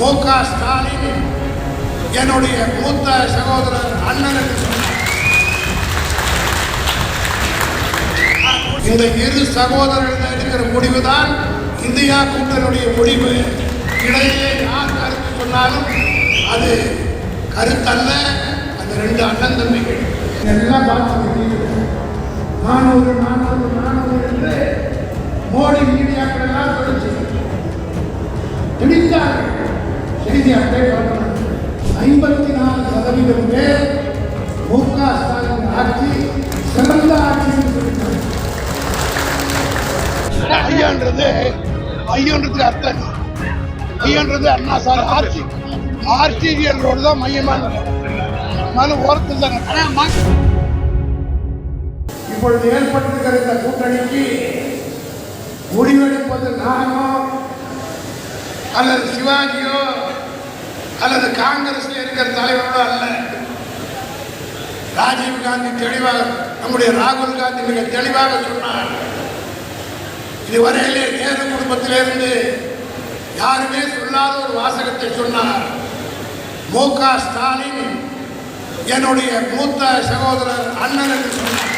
மு.க. ஸ்டாலின் என்னுடைய மூத்த சகோதரர் அண்ணன் என்று சொன்னார். இந்த இரு சகோதரர்கள் எடுக்கிற முடிவுதான் இந்தியா கூட்டணியுடைய முடிவு. இடையே யார் கருத்து சொன்னாலும் அது கருத்தல்ல. அந்த ரெண்டு அண்ணன் தம்பிகள் எல்லாம் பார்த்து 400 என்று மோடி மீடியாக்கள் எல்லாம் சொல்லிச்சு திணித்தார்கள். செய்தி அப்படியே பார்க்கணும். 54% பேர் மு.க. ஸ்டாலின் ஆட்சி சிறந்த ஆட்சி என்று சொல்லிட்டாங்க. ஐயோன்றதுக்கு அர்த்தம் ஐயோன்றது அண்ணா சார் ஆட்சி ஆர்டிஜிஎல் ரோடு தான் மையமான ஓரத்தில் தான். இப்பொழுது ஏற்பட்டிருக்கிற இந்த கூட்டணிக்கு முடிவெடுப்பது நானோ அல்லது சிவாஜியோ அல்லது காங்கிரஸ்ல இருக்கிற தலைவர்களோ அல்ல. ராஜீவ் காந்தி தெளிவாக, நம்முடைய ராகுல் காந்தி மிக தெளிவாக சொன்னார். இதுவரையிலே நேரு குடும்பத்திலிருந்து யாருமே சொல்லாத ஒரு வாசகத்தை சொன்னார். மு.க. ஸ்டாலின் என்னுடைய மூத்த சகோதரர் அண்ணன் என்று சொன்னார்.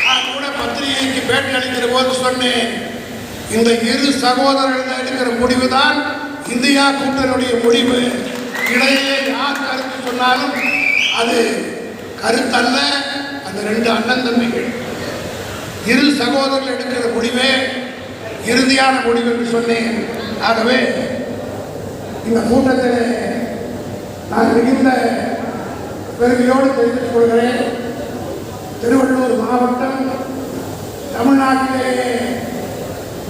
நான் கூட பத்திரிகைக்கு பேட்டி அளிக்கிற போது சொன்னேன், இந்த இரு சகோதரர்கள் எடுக்கிற முடிவுதான் இந்தியா கூட்டணியுடைய முடிவு. இடையே யார் கருத்து சொன்னாலும் அது கருத்தல்ல. அந்த ரெண்டு அண்ணன் தம்பிகள் இரு சகோதரர்கள் எடுக்கிற முடிவே இறுதியான முடிவு என்று சொன்னேன். ஆகவே இந்த கூட்டத்தில் நான் மிகுந்த பெருமையோடு தெரிவித்துக் கொள்கிறேன். திருவள்ளூர் மாவட்டம் தமிழ்நாட்டிலேயே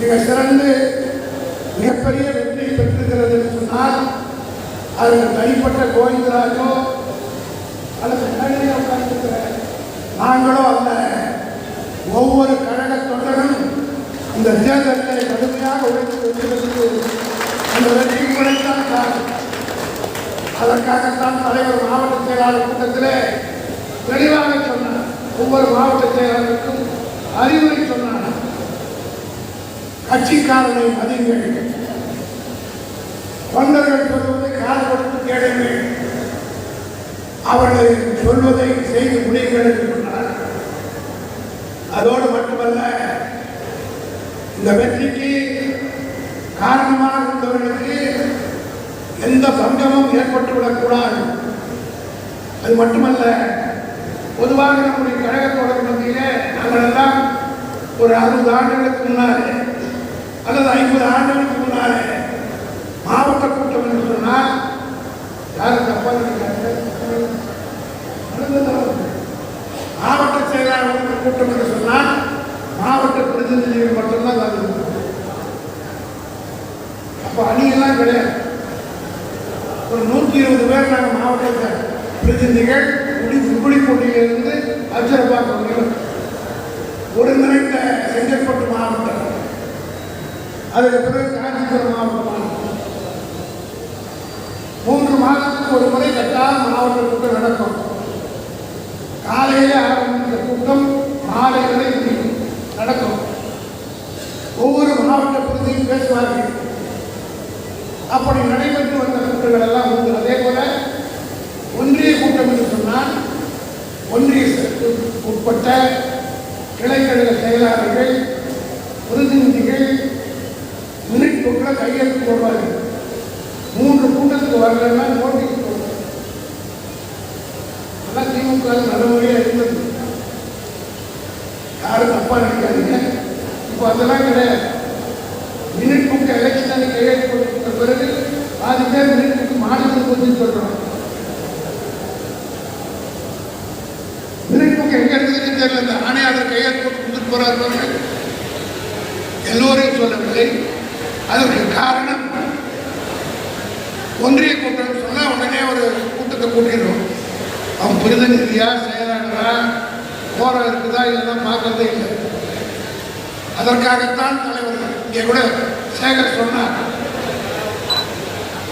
மிக சிறந்து மிகப்பெரிய வெற்றி பெற்றிருக்கிறது என்று சொன்னால் அது தனிப்பட்ட கோவிந்தராஜோ அல்லது உட்கார்ந்திருக்கிற நாங்களோ அல்ல. ஒவ்வொரு கழக தொண்டரும் இந்த தேர்தலை கடுமையாக உழைத்து அந்த வெற்றி குறைத்தான் காரணம். அதற்காகத்தான் தலைவர் மாவட்ட செயலாளர் கூட்டத்திலே தெளிவாக சொன்னார். ஒவ்வொரு மாவட்ட செயலாளருக்கும் அறிவுரை சொன்னார். கட்சிக்காரனை மதிங்கள், தொண்டர்கள் சொல்வதை காது கொடுத்து கேளுங்கள், அவர்கள் சொல்வதை செய்து முடியுங்கள் என்று சொன்னார். அதோடு மட்டுமல்ல, இந்த வெற்றிக்கு காரணமாக இருந்தவர்களுக்கு எந்த பங்கமும் ஏற்பட்டுவிடக்கூடாது. அது மட்டுமல்ல, பொதுவாக நம்முடைய கழகத்தோட மத்தியிலே நாங்கள் எல்லாம் ஒரு 60 ஆண்டுகளுக்கு முன்னாலே அல்லது 50 ஆண்டுகளுக்கு முன்னாலே மாவட்ட கூட்டம் என்று சொன்னால் யாரும் தப்பா மாவட்ட செயலாளர்கள் கூட்டம் என்று சொன்னால் மாவட்ட பிரதிநிதிகள் மட்டும்தான் அது. அப்போ அணியெல்லாம் கிடையாது. ஒரு 120 பேர் நாங்கள் மாவட்ட பிரதிநிதிகள் புலிக்கோட்டையிலிருந்து அச்சரப்பாக்கம் ஒருங்கிணைந்த செங்கற்பட்டு மாவட்டம், அதுக்கு பிறகு காஞ்சிபுரம் மாவட்டம். 3 மாதத்துக்கு ஒரு முறை கட்டாயம் மாவட்ட கூட்டம் நடக்கும். காலையிலே ஆரம்பித்த கூட்டம் மாலை வரை நடக்கும். ஒவ்வொரு மாவட்ட பிரதியும் பேசுவார்கள். அப்படி நடைபெற்று வந்த கூட்டங்கள் எல்லாம் உண்டு. அதே போல ஒன்றிய கூட்டம் என்று சொன்னால் ஒன்றியத்திற்கு உட்பட்ட கிளைக்கழக செயலாளர்கள் பிரதிநிதிகள் மினிட் புக்கில் கையெழுத்து போடுவார்கள். 3 கூட்டத்துக்கு வரலன்னா நோட்டீஸ் போடுவாங்க. அதெல்லாம் திமுக நடைமுறையாக இருந்தது. யாரும் தப்பா நினைக்காதீங்க. இப்போ அதெல்லாம் கிடையாது. மினிட் புக் எலெக்ஷன் கையெழுத்து போட்டு பிறகு பாதி பேர் மினிட் புக் மாநிலத்துக்கு வந்து சொல்றாங்க. மினிட் புக் எங்க இருக்குதுன்னு தெரியல. இந்த ஆணையாளர் கையெழுத்து போட்டு கொடுத்துட்டு போறாரு. எல்லோரையும் சொல்லவில்லை. அதற்கு காரணம் ஒன்றிய கூட்டம் சொன்னா உடனே ஒரு கூட்டத்தை கூட்டிடுவோம். அவன் பிரதிநிதியா செயலாளரா போற இருக்குதா இதெல்லாம் பார்க்கறதே இல்லை. அதற்காகத்தான் தலைவர் இங்கே கூட சேகர் சொன்னார்.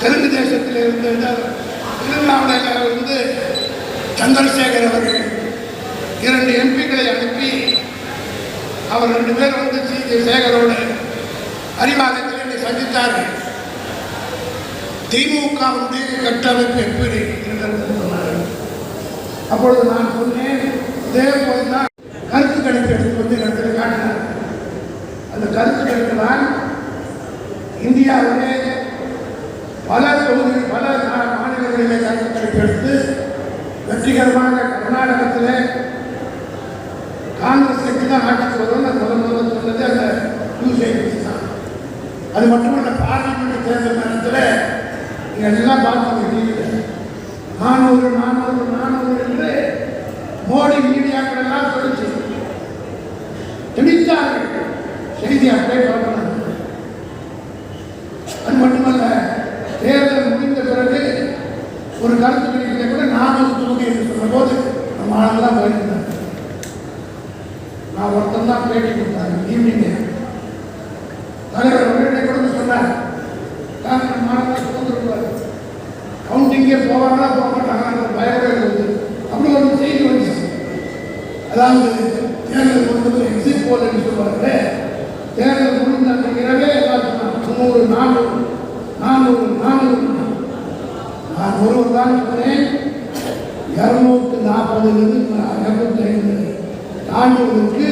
தெலுங்கு தேசத்தில் இருந்து திருவண்ணாமலையில் இருந்து சந்திரசேகர் அவர்கள் 2 எம்பிக்களை அனுப்பி அவர் 2 பேர் வந்து சேகரோடு அறிவாலயத்தில் சந்தித்தார்கள். திமுகவுடைய கட்டமைப்பு எப்படி சொன்னார்கள். அப்பொழுது நான் சொன்னேன், இதே போல்தான் கருத்து கணிப்பு எடுத்து வந்து இடத்துல காட்டினார். அந்த கருத்து கணிப்பு தான் இந்தியாவிலே பல தொகுதிகள் பல மாநிலங்களிலே கருத்து கணிப்பு எடுத்து வெற்றிகரமாக கர்நாடகத்திலே காங்கிரஸ் கட்சி தான் ஆட்சிக்கு வரும். முதல் சொன்னது அந்த யூசிஐ தான். அது மட்டுமல்ல, பார்லிமெண்ட் தேர்தல் நேரத்தில் நீங்கள் எல்லாம் பார்த்து 400 என்று மோடி மீடியாக்கள் எல்லாம் சொல்லிச்சு திணித்தார்கள். செய்தி அப்படியே பார்க்கணும். அது மட்டுமல்ல, தேர்தல் முடிந்த பிறகு ஒரு கருத்து கணிப்பிலே கூட 400 தொகுதி என்று சொன்ன போது நம்ம ஆளெல்லாம் போயிருந்தாங்க. நான் ஒருத்தன் தான் பேட்டி கொடுத்தாங்க. ஈவினிங் தலைவர் உடனே கூட சொன்னார், காங்கிரஸ் மாநிலம் சுதந்திரம் கவுண்டிங்கே போவாங்களா போக மாட்டாங்க பயப்பட இருந்தது. அப்படி ஒரு செய்தி வந்து, அதாவது தேர்தல் முடிந்தது எக்ஸிட் போல் என்று சொல்வார்களே, தேர்தல் முடிந்த அந்த இரவே 300 400 நான் ஒருவர் தான் சொன்னேன். 240 250 தாண்டுவதற்கு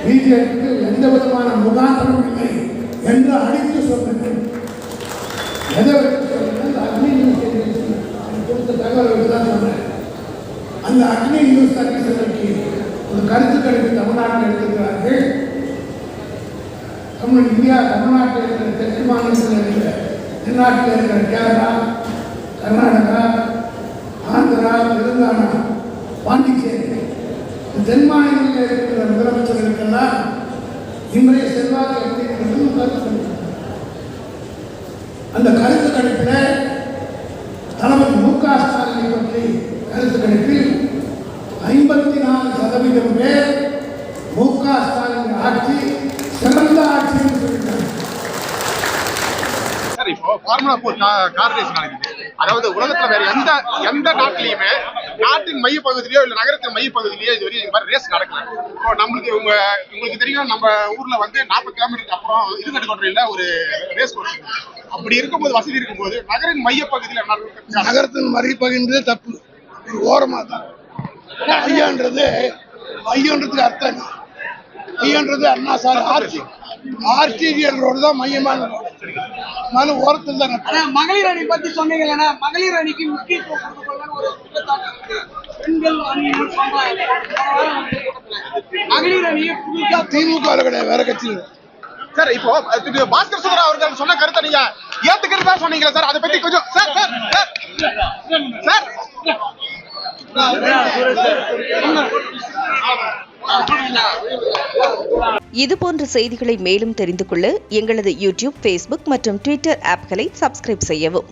பிஜேபிக்கு எந்த விதமான முகாந்திரமும் இல்லை என்று அடித்து சொன்னேன். எதை சொன்னேன்? அக்னி நியூஸ் கொடுத்த தகவல் தான் சொன்னேன். அந்த அக்னி நியூஸ் சர்வீஸுக்கு ஒரு கருத்து கணிப்பு தமிழ்நாட்டில் எடுத்திருக்கிறார்கள். தமிழ்நாட்டில் இருக்கிற தெற்கு மாநிலத்தில் இருக்கிற தென்னாட்டில் இருக்கிற கேரளா, கர்நாடகா, ஆந்திரா, தெலுங்கானா, பாண்டிச்சேரி தென் மாநிலங்களில் இருக்கிற முதலமைச்சர்களுக்கெல்லாம் இன்றைய செல்வாக்கு எப்படி இருக்கிறது கருத்து கணிப்பு. அந்த கருத்து கணிப்பில் தளபதி மு.க. ஸ்டாலினை பற்றி கருத்து கணிப்பில் 54% பேர் மு.க. ஸ்டாலின் ஆட்சி சிறந்த ஆட்சி என்று சொல்லிட்டாங்க. சார், இப்போ ஃபார்முலா 4 கார் ரேஸ் நடக்குது. அதாவது உலகத்துல வேற எந்த நாட்டிலையுமே நாட்டின் மையப்பகுதியிலயோ இல்ல நகரத்தின் மையப்பகுதியிலயோ இது வரையும் இந்த மாதிரி ரேஸ் நடக்கல. இப்போ நம்மளுக்கு உங்களுக்கு தெரியும், நம்ம ஊர்ல வந்து 40 கிலோமீட்டருக்கு அப்புறம் இருகட்டுக்கோட்டையில ஒரு ரேஸ் கோர்ஸ். அப்படி இருக்கும்போது, வசதி இருக்கும்போது நகரின் மையப்பகுதியில் நகரத்தின் மையப்பகுதின்றது தப்பு. ஒரு ஓரமா தான் மையன்றதுக்கு அர்த்தம். மையன்றது அண்ணா சாலை ஆர்டிஜிஎல் ரோடு தான் மையமான ரோடு. ஓரத்தில் தான். மகளிர் அணி பத்தி சொன்னீங்கன்னா, மகளிர் அணிக்கு முக்கியத்துவம் ஒரு பெண்கள் மகளிர் அணியை புதுசா திமுக கிடையாது, வேற கட்சியில். சார், இப்போ பாஸ்கர் சுந்தரா அவர்கள் சொன்ன கருத்தை நீங்க ஏத்துக்கிறதா சொன்னீங்களா சார்? அதை பத்தி கொஞ்சம் சார் சார் இதுபோன்ற செய்திகளை மேலும் தெரிந்து கொள்ள எங்களது யூடியூப், ஃபேஸ்புக் மற்றும் ட்விட்டர் ஆப்களை சப்ஸ்கிரைப் செய்யவும்.